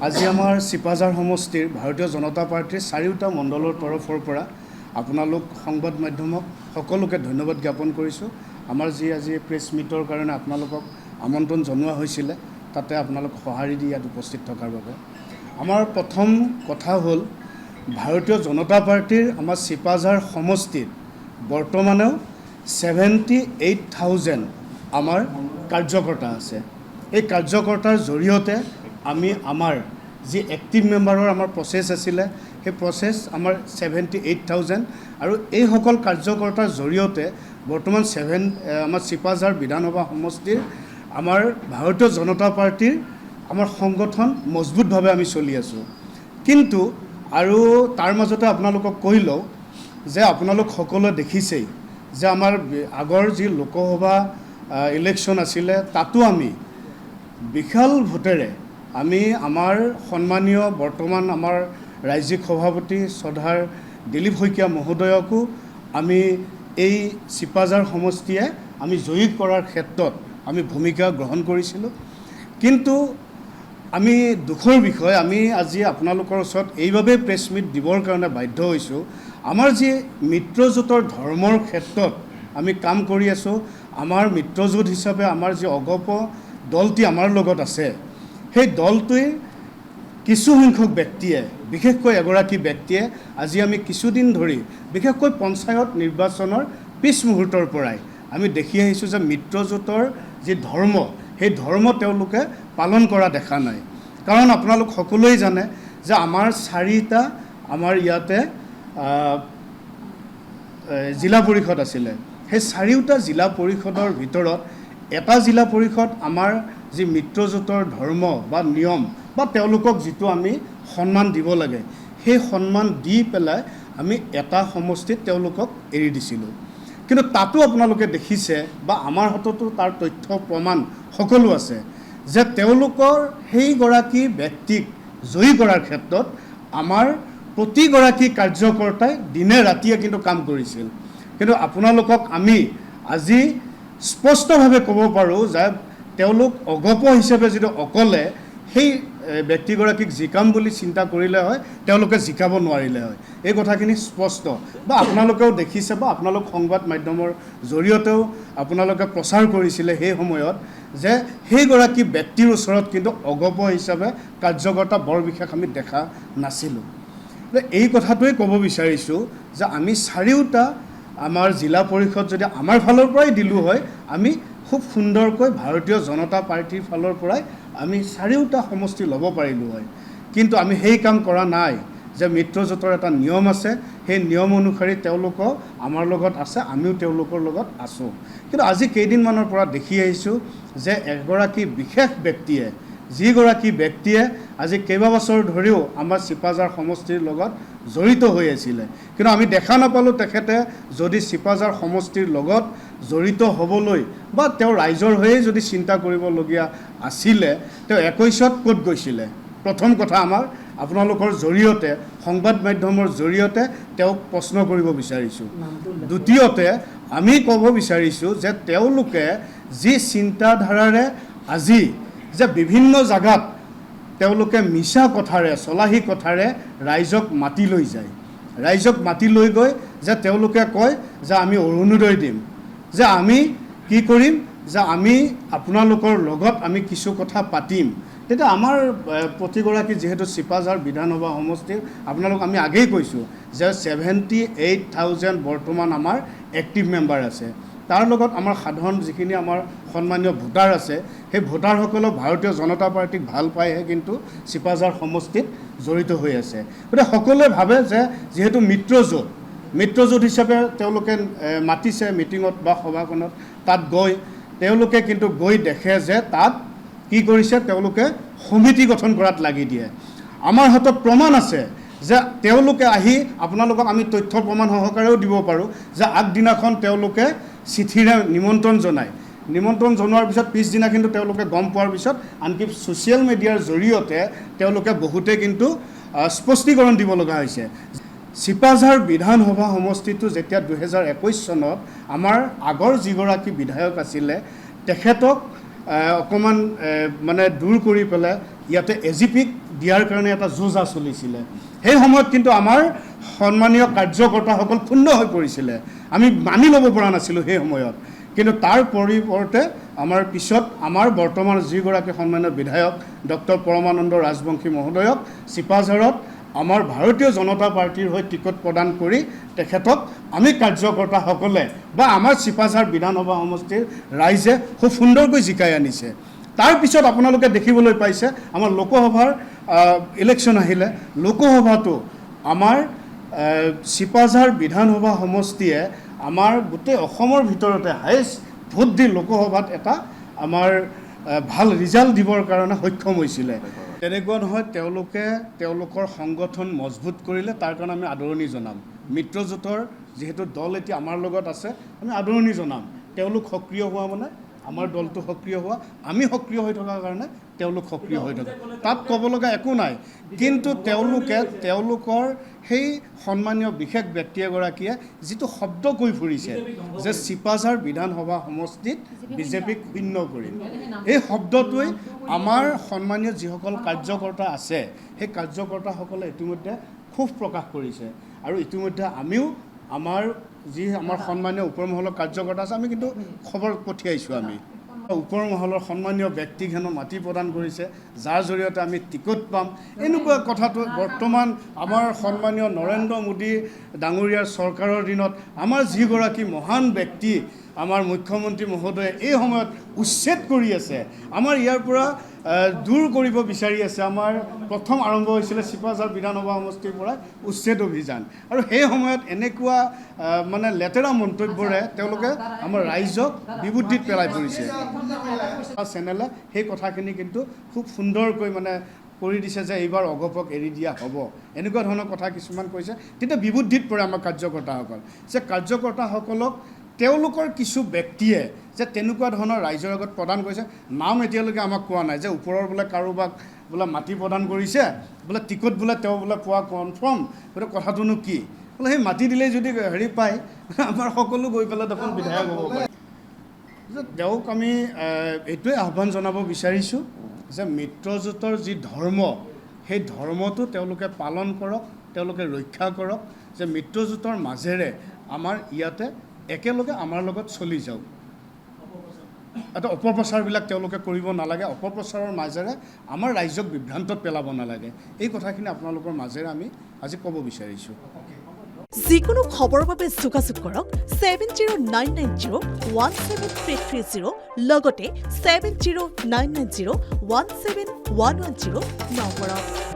আজি আমাৰ চিপাঝাৰ সমষ্টিৰ ভাৰতীয় জনতা পাৰ্টিৰ চাৰিওটা মণ্ডলৰ তৰফৰ পৰা আপোনালোক সংবাদ মাধ্যমক সকলোকে ধন্যবাদ জ্ঞাপন কৰিছোঁ। আমাৰ যি আজি প্ৰেছ মিটৰ কাৰণে আপোনালোকক আমন্ত্ৰণ জনোৱা হৈছিলে, তাতে আপোনালোক সঁহাৰি দি ইয়াত উপস্থিত থকাৰ বাবে। আমাৰ প্ৰথম কথা হ'ল, ভাৰতীয় জনতা পাৰ্টিৰ আমাৰ চিপাঝাৰ সমষ্টিত বৰ্তমানেও 78,000 আমাৰ কাৰ্যকৰ্তা আছে। এই কাৰ্যকৰ্তাৰ জৰিয়তে আমি আমাৰ যি এক্টিভ মেম্বাৰৰ আমাৰ প্ৰচেছ আছিলে, সেই প্ৰচেছ আমাৰ 78,000 আৰু এইসকল কাৰ্যকৰ্তাৰ জৰিয়তে বৰ্তমান আমাৰ চিপাঝাৰ বিধানসভা সমষ্টিৰ আমাৰ ভাৰতীয় জনতা পাৰ্টিৰ আমাৰ সংগঠন মজবুতভাৱে আমি চলি আছোঁ। কিন্তু আৰু তাৰ মাজতে আপোনালোকক কৈ লওঁ যে আপোনালোক সকলোৱে দেখিছেই যে আমাৰ আগৰ যি লোকসভা ইলেকশ্যন আছিলে, তাতো আমি বিশাল ভোটেৰে আমি আমাৰ সন্মানীয় বৰ্তমান আমাৰ ৰাজ্যিক সভাপতি শ্ৰদ্ধাৰ দিলীপ শইকীয়া মহোদয়কো আমি এই চিপাঝাৰ সমষ্টিয়ে আমি জয়ী কৰাৰ ক্ষেত্ৰত আমি ভূমিকা গ্ৰহণ কৰিছিলোঁ। কিন্তু আমি দুখৰ বিষয়, আমি আজি আপোনালোকৰ ওচৰত এইবাবেই প্ৰেছ মিট দিবৰ কাৰণে বাধ্য হৈছোঁ। আমাৰ যি মিত্ৰজোঁটৰ ধৰ্মৰ ক্ষেত্ৰত আমি কাম কৰি আছোঁ, আমাৰ মিত্ৰজোঁট হিচাপে আমাৰ যি অগপ দলটি আমাৰ লগত আছে, সেই দলটোৰ কিছুসংখ্যক ব্যক্তিয়ে, বিশেষকৈ এগৰাকী ব্যক্তিয়ে আজি আমি কিছুদিন ধৰি, বিশেষকৈ পঞ্চায়ত নিৰ্বাচনৰ পিছ মুহূৰ্তৰ পৰাই আমি দেখি আহিছোঁ যে মিত্ৰজোঁটৰ যি ধৰ্ম, সেই ধৰ্ম তেওঁলোকে পালন কৰা দেখা নাই। কাৰণ আপোনালোক সকলোৱে জানে যে আমাৰ চাৰিটা আমাৰ ইয়াতে জিলা পৰিষদ আছিলে। সেই চাৰিওটা জিলা পৰিষদৰ ভিতৰত এটা জিলা পৰিষদ আমাৰ যি মিত্ৰজোঁটৰ ধৰ্ম বা নিয়ম বা তেওঁলোকক যিটো আমি সন্মান দিব লাগে, সেই সন্মান দি পেলাই আমি এটা সমষ্টিত তেওঁলোকক এৰি দিছিলোঁ। কিন্তু তাতো আপোনালোকে দেখিছে বা আমাৰ হাততো তাৰ তথ্য প্ৰমাণ সকলো আছে যে তেওঁলোকৰ সেইগৰাকী ব্যক্তিক জয়ী কৰাৰ ক্ষেত্ৰত আমাৰ প্ৰতিগৰাকী কাৰ্যকৰ্তাই দিনে ৰাতিয়ে কিন্তু কাম কৰিছিল। কিন্তু আপোনালোকক আমি আজি স্পষ্টভাৱে ক'ব পাৰোঁ যে তেওঁলোক অগপ হিচাপে যিটো অকলে সেই ব্যক্তিগৰাকীক জিকাম বুলি চিন্তা কৰিলে হয়, তেওঁলোকে জিকাব নোৱাৰিলে হয়। এই কথাখিনি স্পষ্ট বা আপোনালোকেও দেখিছে বা আপোনালোক সংবাদ মাধ্যমৰ জৰিয়তেও আপোনালোকে প্ৰচাৰ কৰিছিলে সেই সময়ত যে সেইগৰাকী ব্যক্তিৰ ওচৰত কিন্তু অগপ হিচাপে কাৰ্যকৰ্তা বৰ বিশেষ আমি দেখা নাছিলোঁ। এই কথাটোৱে ক'ব বিচাৰিছোঁ যে আমি চাৰিওটা আমাৰ জিলা পৰিষদ যদি আমাৰ ফালৰ পৰাই দিলোঁ হয়, আমি খুব সুন্দৰকৈ ভাৰতীয় জনতা পাৰ্টিৰ ফালৰ পৰাই আমি চাৰিওটা সমষ্টি ল'ব পাৰিলোঁ হয়। কিন্তু আমি সেই কাম কৰা নাই। যে মিত্ৰজোঁটৰ এটা নিয়ম আছে, সেই নিয়ম অনুসৰি তেওঁলোকো আমাৰ লগত আছে, আমিও তেওঁলোকৰ লগত আছোঁ। কিন্তু আজি কেইদিনমানৰ পৰা দেখি আহিছোঁ যে এগৰাকী বিশেষ ব্যক্তিয়ে, যিগৰাকী ব্যক্তিয়ে আজি কেইবাবছৰ ধৰিও আমাৰ চিপাঝাৰ সমষ্টিৰ লগত জড়িত হৈ আছিলে, কিন্তু আমি দেখা নাপালোঁ তেখেতে যদি চিপাঝাৰ সমষ্টিৰ লগত জড়িত হ'বলৈ বা তেওঁ ৰাইজৰ হৈয়ে যদি চিন্তা কৰিবলগীয়া আছিলে, তেওঁ 21ত ক'ত গৈছিলে। প্ৰথম কথা আমাৰ আপোনালোকৰ জৰিয়তে, সংবাদ মাধ্যমৰ জৰিয়তে তেওঁক প্ৰশ্ন কৰিব বিচাৰিছোঁ। দ্বিতীয়তে আমি ক'ব বিচাৰিছোঁ যে তেওঁলোকে যি চিন্তাধাৰাৰে আজি যে বিভিন্ন জাগাত তেওঁলোকে মিছা কথাৰে, চলাহী কথাৰে ৰাইজক মাতি লৈ যায়, ৰাইজক মাতি লৈ গৈ যে তেওঁলোকে কয় যে আমি অৰুণোদয় দিম, যে আমি কি কৰিম, যে আমি আপোনালোকৰ লগত আমি কিছু কথা পাতিম। তেতিয়া আমাৰ প্ৰতিগৰাকী যিহেতু চিপাঝাৰ বিধানসভা সমষ্টিৰ আপোনালোক আমি আগেই কৈছোঁ যে 78,000 বৰ্তমান আমাৰ এক্টিভ মেম্বাৰ আছে। তাৰ লগত আমাৰ সাধাৰণ যিখিনি আমাৰ সন্মানীয় ভোটাৰ আছে, সেই ভোটাৰসকলক ভাৰতীয় জনতা পাৰ্টিক ভাল পাইহে কিন্তু চিপাঝাৰ সমষ্টিত জড়িত হৈ আছে। গতিকে সকলোৱে ভাবে যে যিহেতু মিত্ৰজোঁট হিচাপে তেওঁলোকে মাতিছে মিটিঙত বা সভাখনত, তাত গৈ তেওঁলোকে কিন্তু গৈ দেখে যে তাত কি কৰিছে, তেওঁলোকে সমিতি গঠন কৰাত লাগি দিয়ে। আমাৰ হাতত প্ৰমাণ আছে যে তেওঁলোকে আহি আপোনালোকক আমি তথ্য প্ৰমাণ সহকাৰেও দিব পাৰোঁ যে আগদিনাখন তেওঁলোকে চিঠিৰে নিমন্ত্ৰণ জনোৱাৰ পিছত পিছদিনা কিন্তু তেওঁলোকে গম পোৱাৰ পিছত আনকি ছ'চিয়েল মিডিয়াৰ জৰিয়তে তেওঁলোকে বহুতে কিন্তু স্পষ্টীকৰণ দিব লগা হৈছে। চিপাঝাৰ বিধানসভা সমষ্টিটো যেতিয়া 2021 চনত আমাৰ আগৰ যিগৰাকী বিধায়ক আছিলে, তেখেতক অকণমান মানে দূৰ কৰি পেলাই ইয়াতে এজিপিক দিয়াৰ কাৰণে এটা যুঁজা চলিছিলে সেই সময়ত কিন্তু আমাৰ সন্মানীয় কাৰ্যকৰ্তাসকল ক্ষুণ্ণ হৈ পৰিছিলে আমি মানি ল'ব পৰা নাছিলোঁ সেই সময়ত কিন্তু তাৰ পৰিৱৰ্তে আমাৰ পিছত আমাৰ বৰ্তমান যিগৰাকী সন্মানীয় বিধায়ক ডক্টৰ পৰমানন্দ ৰাজবংশী মহোদয়ক চিপাঝাৰত আমাৰ ভাৰতীয় জনতা পাৰ্টিৰ হৈ টিকট প্ৰদান কৰি তেখেতক আমি কাৰ্যকৰ্তাসকলে বা আমাৰ চিপাঝাৰ বিধানসভা সমষ্টিৰ ৰাইজে খুব সুন্দৰকৈ জিকাই আনিছে তাৰ পিছত আপোনালোকে দেখিবলৈ পাইছে আমাৰ লোকসভাৰ ইলেকশ্যন আহিলে লোকসভাটো আমাৰ চিপাঝাৰ বিধানসভা সমষ্টিয়ে আমাৰ গোটেই অসমৰ ভিতৰতে হাইষ্ট ভোট দি লোকসভাত এটা আমাৰ ভাল ৰিজাল্ট দিবৰ কাৰণে সক্ষম হৈছিলে তেনেকুৱা নহয় তেওঁলোকে তেওঁলোকৰ সংগঠন মজবুত কৰিলে তাৰ কাৰণে আমি আদৰণি জনাম মিত্ৰজোঁটৰ যিহেতু দল এতিয়া আমাৰ লগত আছে আমি আদৰণি জনাম তেওঁলোক সক্ৰিয় হোৱা মানে আমাৰ দলটো সক্ৰিয় হোৱা আমি সক্ৰিয় হৈ থকাৰ কাৰণে তেওঁলোক সক্ৰিয় হৈ থাকে তাত ক'ব লগা একো নাই কিন্তু তেওঁলোকৰ সেই সন্মানীয় বিশেষ ব্যক্তি এগৰাকীয়ে যিটো শব্দ কৈ ফুৰিছে যে চিপাঝাৰ বিধানসভা সমষ্টিত বিজেপিক শূন্য কৰিম এই শব্দটোৱে আমাৰ সন্মানীয় যিসকল কাৰ্যকৰ্তা আছে সেই কাৰ্যকৰ্তাসকলে ইতিমধ্যে ক্ষোভ প্ৰকাশ কৰিছে আৰু ইতিমধ্যে আমিও আমাৰ সন্মানীয় ওপৰ মহলৰ কাৰ্যকৰ্তা আছে আমি কিন্তু খবৰ পঠিয়াইছোঁ আমি ওপৰ মহলৰ সন্মানীয় ব্যক্তিক হেনো মাটি প্ৰদান কৰিছে যাৰ জৰিয়তে আমি টিকট পাম এনেকুৱা কথাটো বৰ্তমান আমাৰ সন্মানীয় নৰেন্দ্ৰ মোদী ডাঙৰীয়াৰ চৰকাৰৰ দিনত আমাৰ যিগৰাকী মহান ব্যক্তি আমাৰ মুখ্যমন্ত্ৰী মহোদয়ে এই সময়ত উচ্ছেদ কৰি আছে আমাৰ ইয়াৰ পৰা দূৰ কৰিব বিচাৰি আছে আমাৰ প্ৰথম আৰম্ভ হৈছিলে চিপাঝাৰ বিধানসভা সমষ্টিৰ পৰা উচ্ছেদ অভিযান আৰু সেই সময়ত এনেকুৱা মানে লেতেৰা মন্তব্যৰে তেওঁলোকে আমাৰ ৰাইজক বিবুদ্ধিত পেলাই পৰিছে চেনেলে সেই কথাখিনি কিন্তু খুব সুন্দৰকৈ মানে কৰি দিছে যে এইবাৰ অগপক এৰি দিয়া হ'ব এনেকুৱা ধৰণৰ কথা কিছুমান কৈছে তেতিয়া বিবুদ্ধিত পৰে আমাৰ কাৰ্যকৰ্তাসকল যে কাৰ্যকৰ্তাসকলক তেওঁলোকৰ কিছু ব্যক্তিয়ে যে তেনেকুৱা ধৰণৰ ৰাইজৰ আগত প্ৰদান কৰিছে নাম এতিয়ালৈকে আমাক কোৱা নাই যে ওপৰৰ বোলে কাৰোবাক বোলে মাটি প্ৰদান কৰিছে বোলে টিকট বোলে তেওঁ বোলে পোৱা কনফাৰ্ম গতিকে কথাটোনো কি বোলে সেই মাটি দিলেই যদি হেৰি পায় আমাৰ সকলো গৈ পেলাই দেখোন বিধায়ক হ'ব পাৰে তেওঁক আমি এইটোৱে আহ্বান জনাব বিচাৰিছোঁ যে মিত্ৰজোঁটৰ যি ধৰ্ম সেই ধৰ্মটো তেওঁলোকে পালন কৰক তেওঁলোকে ৰক্ষা কৰক যে মিত্ৰজোঁটৰ মাজেৰে আমাৰ ইয়াতে একেলগে আমাৰ লগত চলি যাওক এটা অপপ্ৰচাৰবিলাক তেওঁলোকে কৰিব নালাগে অপপ্ৰচাৰৰ মাজেৰে আমাৰ ৰাইজক বিভ্ৰান্তত পেলাব নালাগে এই কথাখিনি আপোনালোকৰ মাজেৰে আমি আজি ক'ব বিচাৰিছোঁ যিকোনো খবৰৰ বাবে যোগাযোগ কৰক 7099017330 লগতে 7099017110 নম্বৰত